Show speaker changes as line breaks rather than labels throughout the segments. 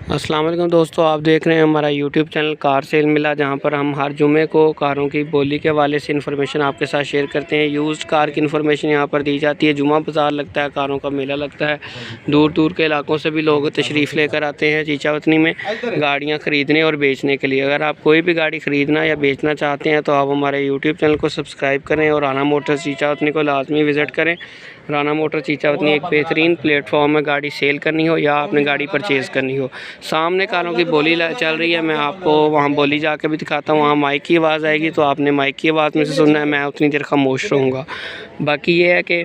अस्सलाम वालेकुम दोस्तों, आप देख रहे हैं हमारा यूट्यूब चैनल कार सेल मिला, जहां पर हम हर जुमे को कारों की बोली के हवाले से इन्फॉर्मेशन आपके साथ शेयर करते हैं। यूज्ड कार की इन्फॉर्मेशन यहां पर दी जाती है। जुमा बाज़ार लगता है, कारों का मेला लगता है। दूर दूर के इलाकों से भी लोग तशरीफ़ लेकर आते हैं चीचावतनी में गाड़ियाँ ख़रीदने और बेचने के लिए। अगर आप कोई भी गाड़ी ख़रीदना या बेचना चाहते हैं तो आप हमारे यूट्यूब चैनल को सब्सक्राइब करें और राना मोटर्स चीचावतनी को लाजमी विज़िट करें। राना मोटर चीचावतनी एक बेहतरीन प्लेटफॉर्म है, गाड़ी सेल करनी हो या आपने गाड़ी परचेज़ करनी हो। सामने कारों की बोली चल रही है, मैं आपको वहाँ बोली जाके भी दिखाता हूँ। वहाँ माइक की आवाज़ आएगी तो आपने माइक की आवाज़ में से सुनना है, मैं उतनी देर खामोश रहूँगा। बाकी ये है कि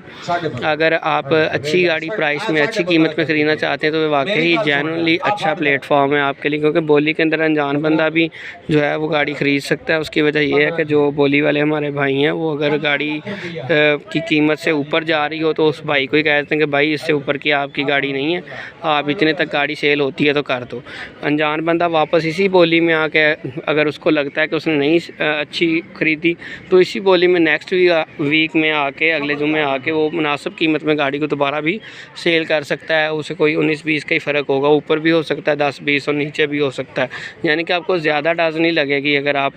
अगर आप अच्छी गाड़ी प्राइस में अच्छी कीमत में ख़रीदना चाहते हैं तो वाकई जेन्युइनली अच्छा प्लेटफॉर्म है आपके लिए, क्योंकि बोली के अंदर अनजान बंदा भी जो है वो गाड़ी ख़रीद सकता है। उसकी वजह ये है कि जो बोली वाले हमारे भाई हैं वो अगर गाड़ी की कीमत से ऊपर जा रही हो तो उस भाई को ही कह देते हैं कि भाई इससे ऊपर की आपकी गाड़ी नहीं है, आप इतने तक गाड़ी सेल होती है तो कर दो। अनजान बंदा वापस इसी बोली में आके अगर उसको लगता है कि उसने नहीं अच्छी ख़रीदी तो इसी बोली में नेक्स्ट वीक में आके अगले जुम्मे आके वो मुनासिब कीमत में गाड़ी को दोबारा भी सेल कर सकता है। उसे कोई 19-20 का ही फ़र्क होगा, ऊपर भी हो सकता है 10-20 और नीचे भी हो सकता है। यानी कि आपको ज़्यादा डज नहीं लगेगी अगर आप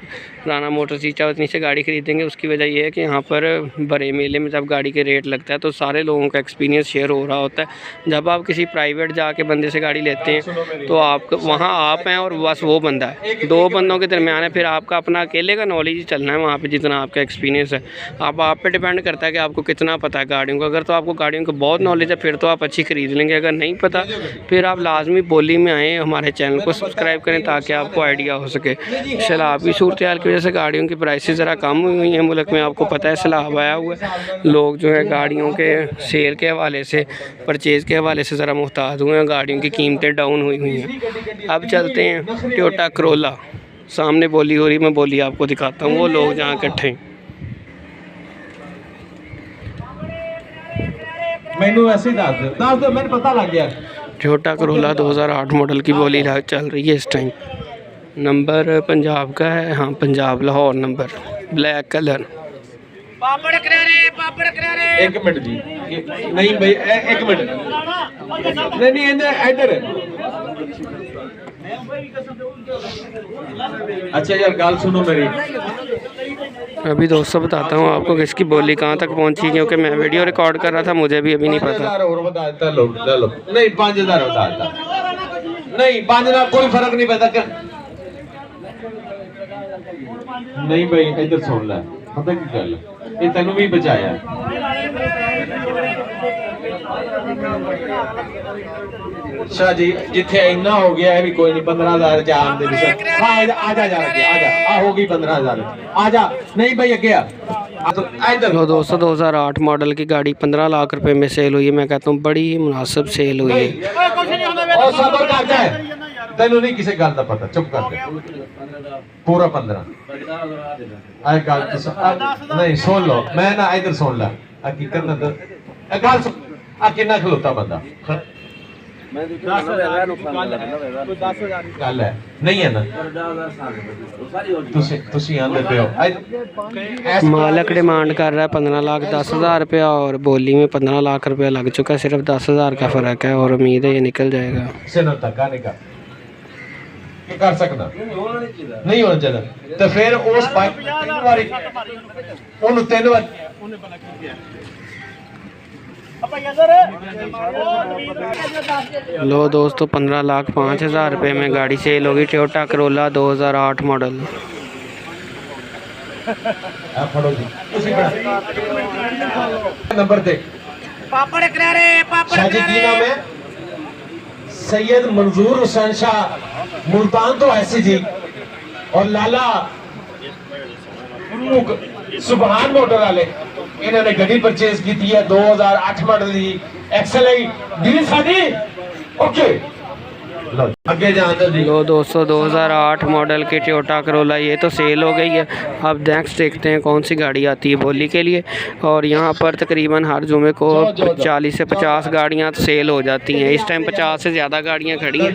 राना मोटर चीचावतनी से गाड़ी ख़रीदेंगे। उसकी वजह यह है कि यहाँ पर बड़े मेले में जब गाड़ी के रेट लगता है तो सारे लोगों का एक्सपीरियंस शेयर हो रहा होता है। जब आप किसी प्राइवेट जाके बंदे से गाड़ी लेते हैं तो आप वहाँ आप हैं और बस वो बंदा है, दो बंदों के दरमियान है। फिर आपका अपना अकेले का नॉलेज ही चलना है वहाँ पे, जितना आपका एक्सपीरियंस है। अब आप पे डिपेंड करता है कि आपको कितना पता है गाड़ियों का। अगर तो आपको गाड़ियों का बहुत नॉलेज है फिर तो आप अच्छी ख़रीद लेंगे, अगर नहीं पता फिर आप लाजमी बोली में आएँ, हमारे चैनल को सब्सक्राइब करें ताकि आपको आइडिया हो सके। सैलाब की सूरत हाल की वजह से गाड़ियों की प्राइसेस ज़रा कम हुई हैं मुल्क में, आपको पता है सैलाब आया हुआ है। लोग जो है गाड़ियों के सेल के हवाले से, परचेज़ के हवाले से ज़रा मुहताज हुए हैं, गाड़ियों की कीमतें डाउन हुई हैं। अब चलते हैं टोयोटा करोला, सामने बोली हो रही, मैं बोली आपको दिखाता हूँ वो लोग जहाँ इकट्ठे हैं।
मैनू ऐसे ही दस दो मैंने पता लग गया।
टोयोटा करोला 2008 मॉडल की बोली चल रही है इस टाइम। नंबर पंजाब का है, हाँ Punjab Lahore number, black colour.
एक मिनट जी, नहीं भाई एक मिनट, नहीं इधर। अच्छा यार गाल सुनो मेरी।
अभी दोस्तों बताता हूँ आपको कि इसकी बोली कहाँ तक पहुँची, क्योंकि मैं वीडियो रिकॉर्ड कर रहा था, मुझे भी अभी नहीं पता।
नहीं 5000 बता देता, नहीं 5000 कोई फर्क नहीं पड़ता। नहीं भाई इधर सुन ले, पता की गल ये तेन भी बचाया। अच्छा जी जिथे इन्ना हो गया है भी कोई नहीं, 15000 जान दे। आ हो गई 15000, आजा। नहीं भाई अगे
तो दोस्तों 2008 मॉडल की गाड़ी 15 लाख रुपए में सेल हुई है। मैं कहता हूँ बड़ी ही मुनासिब सेल हुई है।
तेनों नहीं किसी गल का पता, चुप कर पूरा 15 नहीं सुन लो, मैं ना इधर सुन ला हकीकत ना गल कितना खलोता बंदा गल है नहीं है ना,
मालक डिमांड कर रहा है 15,10,000 रुपया और बोली में 15 लाख रुपया लग चुका है। सिर्फ 10,000 का फ़र्क है और उम्मीद है ये निकल जाएगा।
कर सकता नहीं होना चाहिए तो फिर उस तीन बार
लो दोस्तों 15,05,000 रुपये में गाड़ी सेल होगी, टोयोटा करोला 2008 मॉडल।
नंबर दे सैयद मंजूर हुसैन शाह मुल्तान तो ऐसी जी और लाला सुभान मोटर वाले इन्होंने गड्डी परचेज की है 2008 मॉडल की एक्सएलआई डी साडी। ओके आगे जाते जी।
लो दोस्तों 2008 मॉडल की टोयोटा करोला ये तो सेल हो गई है। अब नेक्स्ट देखते हैं कौन सी गाड़ी आती है बोली के लिए। और यहाँ पर तकरीबन हर जुमे को 40 से 50 गाड़ियाँ सेल हो जाती हैं। इस टाइम 50 से ज़्यादा गाड़ियाँ खड़ी हैं,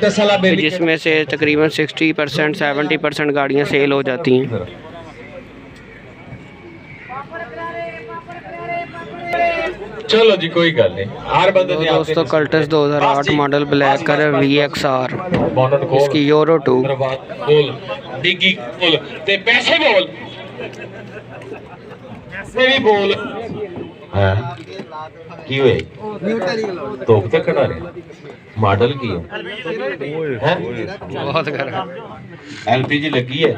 जिसमें से तकरीबन 60% 70% गाड़ियाँ सेल हो जाती हैं।
चलो जी कोई गल नहीं, हर बंदे
तो
ने
दोस्तों Cultus 2008 model black colour VXR,
bonnet खोल,
इसकी यूरो 2।
बोल डिग्गी बोल ते पैसे बोल, पैसे भी बोल। हां की हुए तो तक कटा रहे मॉडल की है
बहुत गर्म।
LPG लगी है,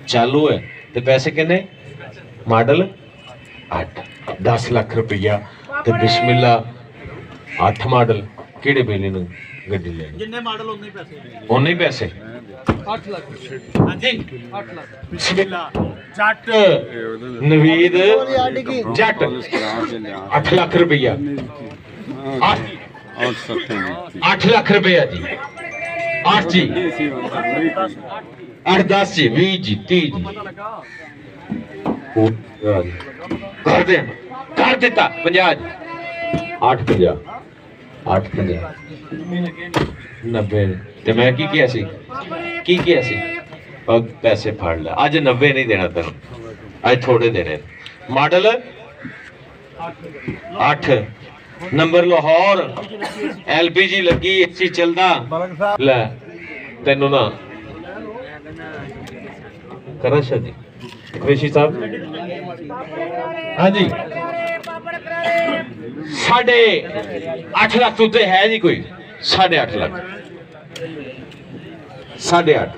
चालू है, ते पैसे किन्ने? मॉडल 8 10 लाख रुपया ते बिस्मिल्ला 8 मॉडल किहड़े बेले ने गड्डी लेनी? जिन्ने मॉडल उन्ने ही पैसे 8 लाख। हां जी 8 लाख बिस्मिल्ला जट नवीद जट 8 लाख रुपया 8 लाख रुपया जी 8 जी 8 10 जी 20 जी 30 जी कर देता 50 8 50 8 50 90 ते मैं की किया सी और पैसे फाड़ ला अज 90 नहीं देना तेन अज थोड़े देने मॉडल 8 नंबर लाहौर LPG लगी AC चलदा ले तेनू ना करा शादी कृषि साहब। हाँ जी 8.5 लाख तो है जी कोई 8.5 लाख 8.5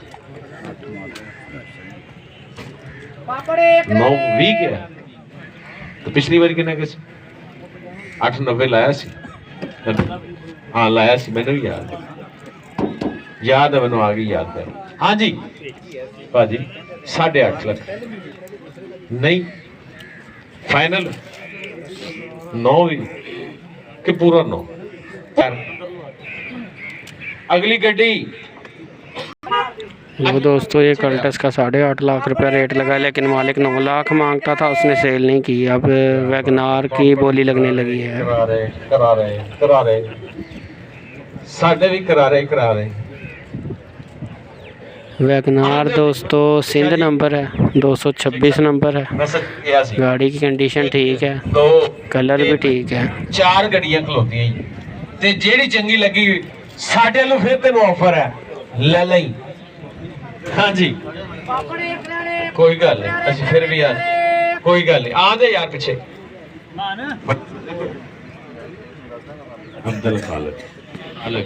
9 20 क्या तो पिछली बार कितना किस 890 लाया सी। हाँ लाया सी मैंने भी याद है मैंने आ गई याद है। हाँ जी भाजी 8.5 लाख नहीं फाइनल 9 भी कि पूरा 9 अगली गड्डी।
वो दोस्तों ये कल्टस का 8.5 लाख रुपया रेट लगा, लेकिन मालिक 9 लाख मांगता था, उसने सेल नहीं की। अब वैगनार की बोली लगने लगी है।
करा रहे साढ़े भी करा रहे
वैगनार दोस्तों सिंध नंबर है, 226 नंबर है। गाड़ी की कंडीशन ठीक है, कलर भी ठीक है।
4 गड्डियां खलोतियां ते जेड़ी चंगी लगी साडे लो फिर तेन ऑफर है ले लई। हाँ जी कोई गल नहीं असि फिर भी यार कोई गल नहीं आ दे यार पीछे अब्दुल खालिद अलग।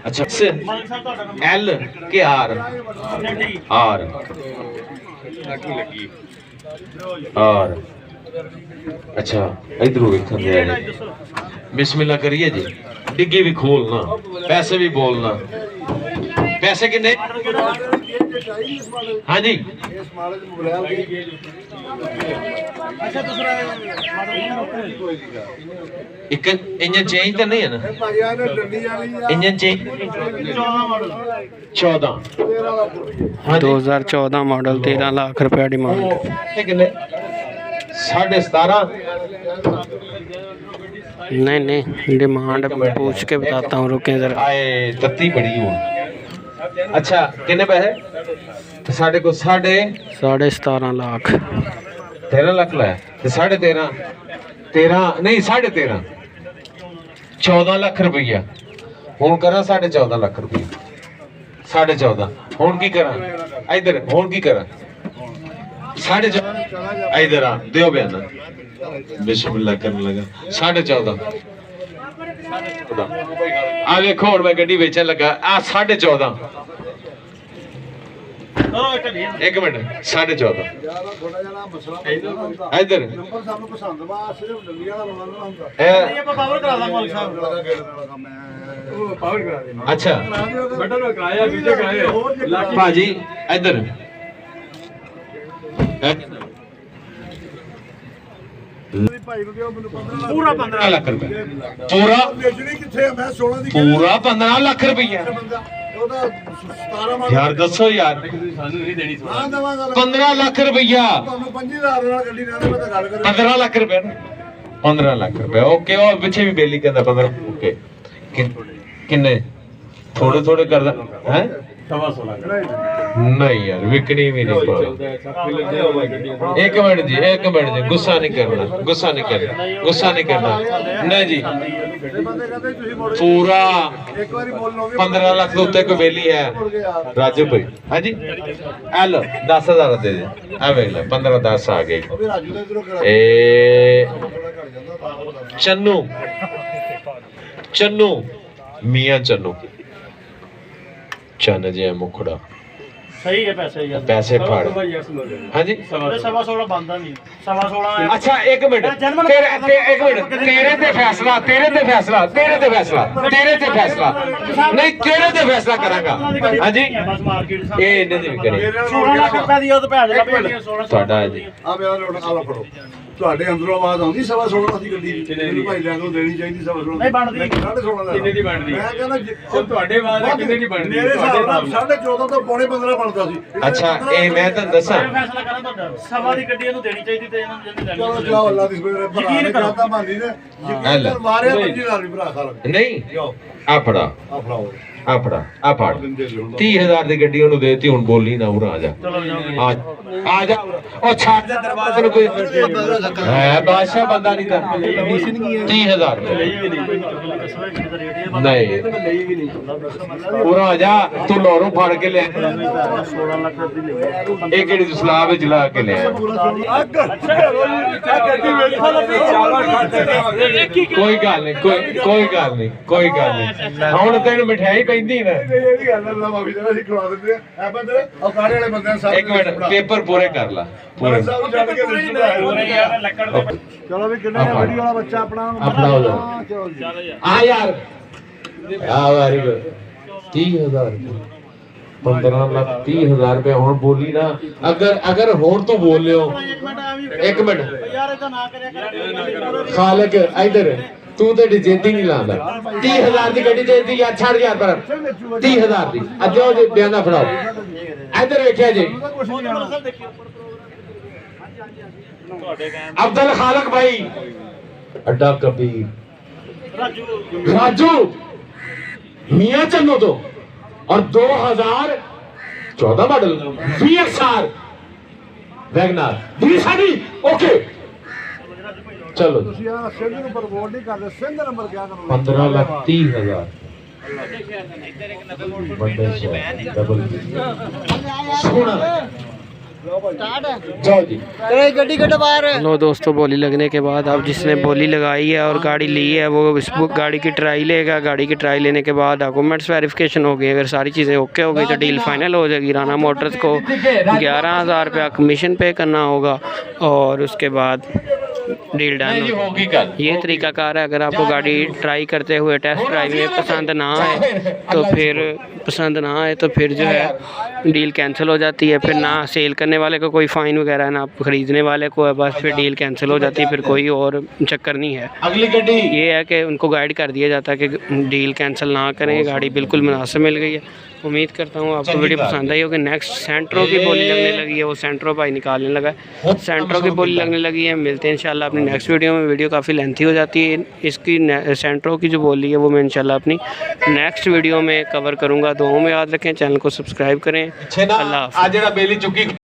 अच्छा L के R अच्छा इधर वेखन दे बिस्मिल्लाह करिए जी डिग्गी भी खोलना पैसे भी बोलना। पैसे किन्ने? हाँ जी एक इंजन चेंज तो नहीं है ना? इंजन चेंज 14
2014 मॉडल 13 लाख रुपया डिमांड।
17.5
नहीं डिमांड पूछ के बताता हूँ, रुके जरा।
आए तत्ती बड़ी हो। अच्छा कितने पैसे? साढ़े को
17.5 लाख
13 लाख लाया तो 13.5 नहीं 13.5 14 लाख रुपया हूं करा 14.5 लाख रुपया 14.5 हूं की करा इधर हूं की करा 14.5 इधर आ दियो बयान बिस्मिल्लाह करने लगा 14.5 आ देखो और मैं गड्डी बेचने लगा आ 14.5 एक मिनट 14.5 इधर अच्छा भाजी इधर पूरा 15 लाख रुपया पूरा 15 लाख रुपया यार दसो यार 15 लाख रुपया 15 लाख रुपया 15 लाख रुपया ओके और पीछे भी बेली कहता 15 ओके किन्ने थोड़े थोड़े कर है नहीं यार विकनी भी नहीं पाना। एक मिनट जी गुस्सा नहीं करना गुस्सा नहीं करना नहीं जी पूरा 15 लाख के उत्ते कोई वेली है राजू भाई। हाँ जी हेलो 10,000 दे दे आ वेख ले 15-10 आ गई। चन्नू मियां चन्नू चन्न जे मुखड़ा
सही है
पैसे फाड़। हाँ जी
16.5 बनता नहीं 16.5।
अच्छा एक मिनट तेरे ते फैसला नहीं तेरे ते फैसला करांगा। हाँ जी ये इन्ने दी विकनी
16 लाख रुपए दी ਉਹ ਭੈਣ ਲੱਭੇ 16
ਤੁਹਾਡਾ ਹੈ ਜੀ
ਆ ਮੇਰਾ ਲੋਟ ਆ ਫੜੋ ਤੁਹਾਡੇ ਅੰਦਰੋਂ ਆਵਾਜ਼ ਆਉਂਦੀ 16.5 ਦੀ ਗੱਡੀ ਮੈਨੂੰ ਭਾਈ ਲੈ ਕੇ ਦੇਣੀ ਚਾਹੀਦੀ 16.5
ਨਹੀਂ ਬਣਦੀ
16.5
ਕਿੰਨੇ ਦੀ ਬਣਦੀ?
ਮੈਂ ਕਹਿੰਦਾ
ਤੁਹਾਡੇ ਬਾਅਦ ਕਿੰਨੇ ਦੀ ਬਣਦੀ?
ਮੇਰੇ ਹਿਸਾਬ ਨਾਲ 14.5 ਤੋਂ ਪੌਣੇ 15 ਬਣਦਾ ਸੀ।
ਅੱਛਾ ਇਹ ਮੈਂ ਤੁਹਾਨੂੰ ਦੱਸਾਂ
ਫੈਸਲਾ ਕਰਾਂ ਤੁਹਾਡਾ ਸਵਾ ਦੀ ਗੱਡੀ ਇਹਨੂੰ ਦੇਣੀ ਚਾਹੀਦੀ ਤੇ ਇਹਨਾਂ ਨੂੰ ਜਲਦੀ ਲੈਣੀ
ਚਲੋ ਜਾਓ ਅੱਲਾ ਦੀ ਮੇਰੇ ਭਰਾ ਨੇ ਕਹਤਾ ਮੰਨੀ ਨੇ ਯਕੀਨ ਮਾਰਿਆ 25,000 ਵੀ ਭਰਾ ਖਾ ਲਓ
ਨਹੀਂ
ਜਾਓ
ਆ ਫੜਾ
ਆ ਫੜਾਓ
ਆ ਫੜ 30,000 ਦੀ ਗੱਡੀ ਉਹਨੂੰ ਦੇਤੀ ਹੁਣ ਬੋਲੀ ਨਾ ਉਰਾ ਆ ਜਾ ਆ ਜਾ ਉਹ ਛੱਡ ਦੇ ਦਰਵਾਜ਼ੇ ਨੂੰ ਕੋਈ ਹੈ ਬਾਦਸ਼ਾਹ ਬੰਦਾ ਨਹੀਂ ਤਾਂ 30,000 ਨਹੀਂ ਉਰਾ ਆ ਜਾ ਤੂੰ ਲੋਰੋਂ ਫੜ ਕੇ ਲੈ
16 ਲੱਖ ਦੀ ਲਈ
ਇਹ ਕਿਹੜੀ ਤੂੰ ਸਲਾਹ ਵਿੱਚ ਲਾ ਕੇ ਲਿਆ ਕੋਈ ਗੱਲ ਨਹੀਂ ਹੁਣ ਤੈਨੂੰ ਮਠਿਆਈ ਪੈਂਦੀ ਨਾ
ਇਹ ਵੀ ਗੱਲ ਅੱਲਾ ਮਾਫੀ ਦੇਵੇ ਅਸੀਂ ਖਵਾ ਦਿੰਦੇ ਆ ਐ ਬੰਦੇ ਉਹ ਕਾੜੇ ਵਾਲੇ ਬੰਦੇ ਨੇ
ਇੱਕ ਮਿੰਟ ਪੇਪਰ ਪੂਰੇ ਕਰ ਲਾ ਪੂਰੇ
ਸਭ ਛੱਡ ਕੇ ਚਲੋ ਵੀ ਕਿੰਨੇ ਵੀਡੀਓ ਵਾਲਾ ਬੱਚਾ ਆਪਣਾ
ਹੋ ਜਾ
ਚਲੋ ਜੀ
ਆ ਯਾਰ ਆ ਵੈਰੀ ਗੁੱਡ 30,000 15 ਲੱਖ 30,000 रुपए ਹੁਣ ਬੋਲੀ ਨਾ ਅਗਰ ਹੋਰ ਤੋਂ ਬੋਲ ਲਿਓ ਇੱਕ ਮਿੰਟ
ਯਾਰ ਇਹਦਾ ਨਾ ਕਰਿਆ ਕਰ
ਖਾਲਕ ਇਧਰ ਤੂੰ ਤੇ ਡਿਜੇਤੀ ਨਹੀਂ ਲਾਉਂਦਾ 30,000 ਦੀ ਗੱਡੀ ਦੇਤੀ ਯਾਰ ਛੱਡ ਯਾਰ ਪਰ 30,000 ਦੀ ਅੱਜ ਉਹ ਬਿਆਨਾ ਫੜਾਓ ਇਧਰ ਵੇਖਿਆ ਜੀ ਅਬਦੁਲ ਖਾਲਕ ਭਾਈ ਅੱਡਾ ਕਬੀਰ राजू मियां चन्नो तो और 2014 मॉडल VXR वैगनार सारी ओके चलो
ਤੁਸੀਂ ਆ ਸਿੰਘ ਨੂੰ ਪ੍ਰਮੋਟ ਨਹੀਂ ਕਰਦੇ ਸਿੰਘ ਨੰਬਰ ਕਿਆ ਕਰੋ
15,30,000 डबल सोना जाओ जी
लो दोस्तों बोली लगने के बाद अब जिसने बोली लगाई है और गाड़ी ली है वो इस गाड़ी की ट्राई लेगा। गाड़ी की ट्राई लेने के बाद डॉक्यूमेंट्स वेरिफिकेशन हो गई। अगर सारी चीज़ें ओके हो गई तो डील फाइनल हो जाएगी। राना मोटर्स को 11,000 रुपया कमीशन पे करना होगा और उसके बाद डील डन
होगी कल।
ये तरीकाकार है। अगर आपको गाड़ी ट्राई करते हुए टेस्ट ड्राइव में पसंद ना आए तो फिर जो है डील कैंसिल हो जाती है। फिर ना सेल करने वाले को कोई फ़ाइन वगैरह है ना ख़रीदने वाले को है, बस फिर डील कैंसिल हो जाती है। फिर कोई और चक्कर नहीं है।
अगली गड्डी
ये है कि उनको गाइड कर दिया जाता है कि डील कैंसिल ना करें। गाड़ी बिल्कुल मुनासिब मिल गई है। उम्मीद करता हूँ आपको वीडियो पसंद आई होगी। नेक्स्ट सेंट्रो की बोली लगने लगी है, वो सेंट्रो भाई निकालने लगा है। सेंट्रो की बोली लगने लगी है। मिलते हैं इंशाल्लाह अपनी नेक्स्ट वीडियो में। वीडियो काफ़ी लेंथी हो जाती है। इसकी सेंट्रो की जो बोली है वो मैं इंशाल्लाह अपनी नेक्स्ट वीडियो में कवर करूँगा। दुआओं में याद रखें, चैनल को सब्सक्राइब करें। अल्लाह हाफ़िज़।
आज बेली चुकी